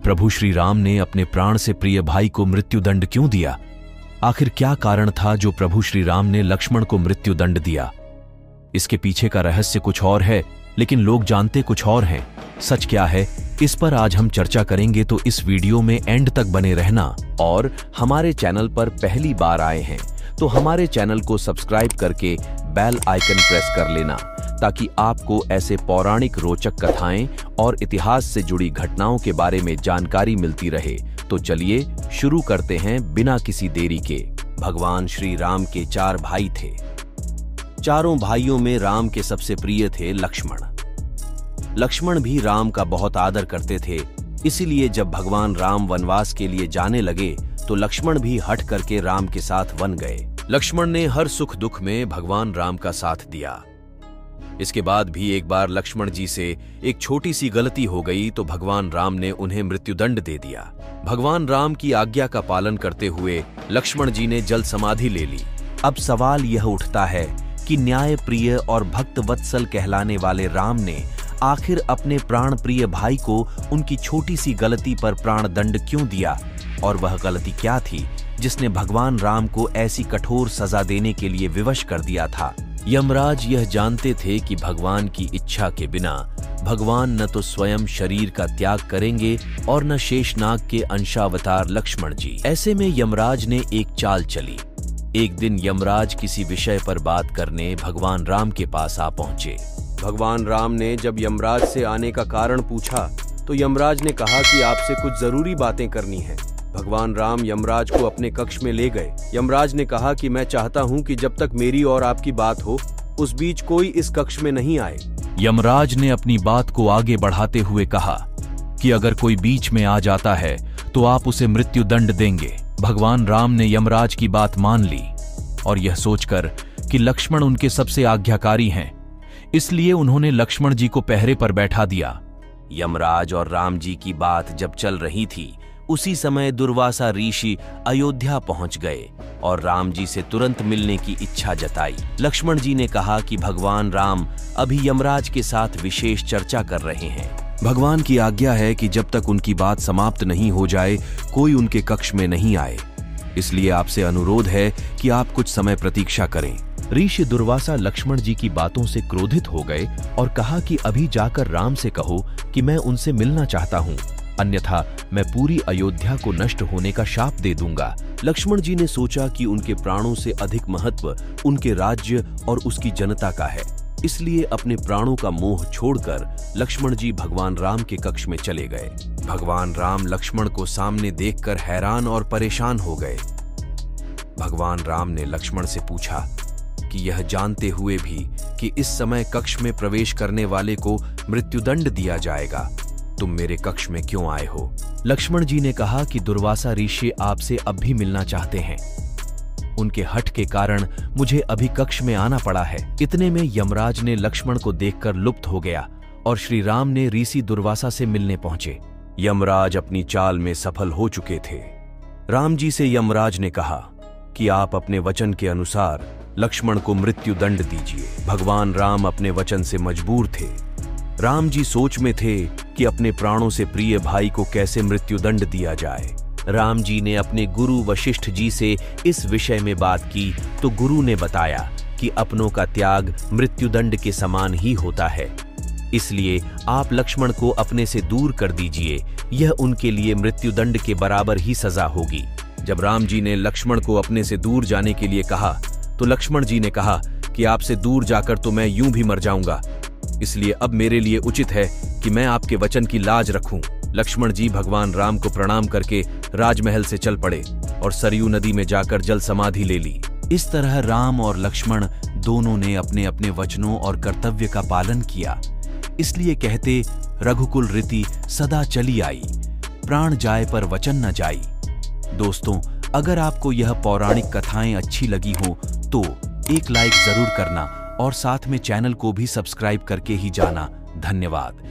प्रभु श्री राम ने अपने प्राण से प्रिय भाई को मृत्युदंड क्यों दिया? आखिर क्या कारण था जो प्रभु श्री राम ने लक्ष्मण को मृत्युदंड दिया? इसके पीछे का रहस्य कुछ और है, लेकिन लोग जानते कुछ और हैं। सच क्या है, इस पर आज हम चर्चा करेंगे, तो इस वीडियो में एंड तक बने रहना। और हमारे चैनल पर पहली बार आए हैं तो हमारे चैनल को सब्सक्राइब करके बेल आइकन प्रेस कर लेना, ताकि आपको ऐसे पौराणिक रोचक कथाएं और इतिहास से जुड़ी घटनाओं के बारे में जानकारी मिलती रहे। तो चलिए शुरू करते हैं बिना किसी देरी के। भगवान श्री राम के 4 भाई थे। चारों भाइयों में राम के सबसे प्रिय थे लक्ष्मण। लक्ष्मण भी राम का बहुत आदर करते थे, इसीलिए जब भगवान राम वनवास के लिए जाने लगे तो लक्ष्मण भी हट करके राम के साथ वन गए। लक्ष्मण ने हर सुख दुख में भगवान राम का साथ दिया। इसके बाद भी एक बार लक्ष्मण जी से एक छोटी सी गलती हो गई तो भगवान राम ने उन्हें मृत्युदंड दे दिया। भगवान राम की आज्ञा का पालन करते हुए लक्ष्मण जी ने जल समाधि ले ली। अब सवाल यह उठता है कि न्याय प्रिय और भक्त वत्सल कहलाने वाले राम ने आखिर अपने प्राण प्रिय भाई को उनकी छोटी सी गलती पर प्राण दंड क्यों दिया, और वह गलती क्या थी जिसने भगवान राम को ऐसी कठोर सजा देने के लिए विवश कर दिया था? यमराज यह जानते थे कि भगवान की इच्छा के बिना भगवान न तो स्वयं शरीर का त्याग करेंगे और न शेषनाग के अंशावतार लक्ष्मण जी। ऐसे में यमराज ने एक चाल चली। एक दिन यमराज किसी विषय पर बात करने भगवान राम के पास आ पहुंचे। भगवान राम ने जब यमराज से आने का कारण पूछा तो यमराज ने कहा कि आपसे कुछ जरूरी बातें करनी है। भगवान राम यमराज को अपने कक्ष में ले गए। यमराज ने कहा कि मैं चाहता हूं कि जब तक मेरी और आपकी बात हो उस बीच कोई इस कक्ष में नहीं आए। यमराज ने अपनी बात को आगे बढ़ाते हुए कहा कि अगर कोई बीच में आ जाता है तो आप उसे मृत्युदंड देंगे। भगवान राम ने यमराज की बात मान ली और यह सोचकर कि लक्ष्मण उनके सबसे आज्ञाकारी हैं, इसलिए उन्होंने लक्ष्मण जी को पहरे पर बैठा दिया। यमराज और राम जी की बात जब चल रही थी उसी समय दुर्वासा ऋषि अयोध्या पहुंच गए और राम जी से तुरंत मिलने की इच्छा जताई। लक्ष्मण जी ने कहा कि भगवान राम अभी यमराज के साथ विशेष चर्चा कर रहे हैं। भगवान की आज्ञा है कि जब तक उनकी बात समाप्त नहीं हो जाए कोई उनके कक्ष में नहीं आए, इसलिए आपसे अनुरोध है कि आप कुछ समय प्रतीक्षा करें। ऋषि दुर्वासा लक्ष्मण जी की बातों से क्रोधित हो गए और कहा कि अभी जाकर राम से कहो कि मैं उनसे मिलना चाहता हूँ, अन्यथा मैं पूरी अयोध्या को नष्ट होने का शाप दे दूंगा। लक्ष्मण जी ने सोचा कि उनके प्राणों से अधिक महत्व उनके राज्य और उसकी जनता का है, इसलिए अपने प्राणों का मोह छोड़कर लक्ष्मण जी भगवान राम के कक्ष में चले गए। भगवान राम लक्ष्मण को सामने देखकर हैरान और परेशान हो गए। भगवान राम ने लक्ष्मण से पूछा कि यह जानते हुए भी कि इस समय कक्ष में प्रवेश करने वाले को मृत्युदंड दिया जाएगा, तुम मेरे कक्ष में क्यों आए हो? लक्ष्मण जी ने कहा कि दुर्वासा ऋषि आपसे अब भी मिलना चाहते हैं, उनके हठ के कारण मुझे अभी कक्ष में आना पड़ा है। इतने में यमराज ने लक्ष्मण को देखकर लुप्त हो गया और श्री राम ने ऋषि दुर्वासा से मिलने पहुंचे। यमराज अपनी चाल में सफल हो चुके थे। राम जी से यमराज ने कहा कि आप अपने वचन के अनुसार लक्ष्मण को मृत्युदंड दीजिए। भगवान राम अपने वचन से मजबूर थे। राम जी सोच में थे कि अपने प्राणों से प्रिय भाई को कैसे मृत्युदंड दिया जाए। राम जी ने अपने गुरु वशिष्ठ जी से इस विषय में बात की तो गुरु ने बताया कि अपनों का त्याग मृत्युदंड के समान ही होता है, इसलिए आप लक्ष्मण को अपने से दूर कर दीजिए, यह उनके लिए मृत्युदंड के बराबर ही सजा होगी। जब राम जी ने लक्ष्मण को अपने से दूर जाने के लिए कहा तो लक्ष्मण जी ने कहा कि आपसे दूर जाकर तो मैं यूं भी मर जाऊंगा, इसलिए अब मेरे लिए उचित है कि मैं आपके वचन की लाज रखूं। लक्ष्मण जी भगवान राम को प्रणाम करके राजमहल से चल पड़े और सरयू नदी में जाकर जल समाधि ले ली। इस तरह राम और लक्ष्मण दोनों ने अपने अपने वचनों और कर्तव्य का पालन किया। इसलिए कहते रघुकुल रीति सदा चली आई, प्राण जाए पर वचन न जाई। दोस्तों, अगर आपको यह पौराणिक कथाएं अच्छी लगी हो तो एक लाइक जरूर करना और साथ में चैनल को भी सब्सक्राइब करके ही जाना। धन्यवाद।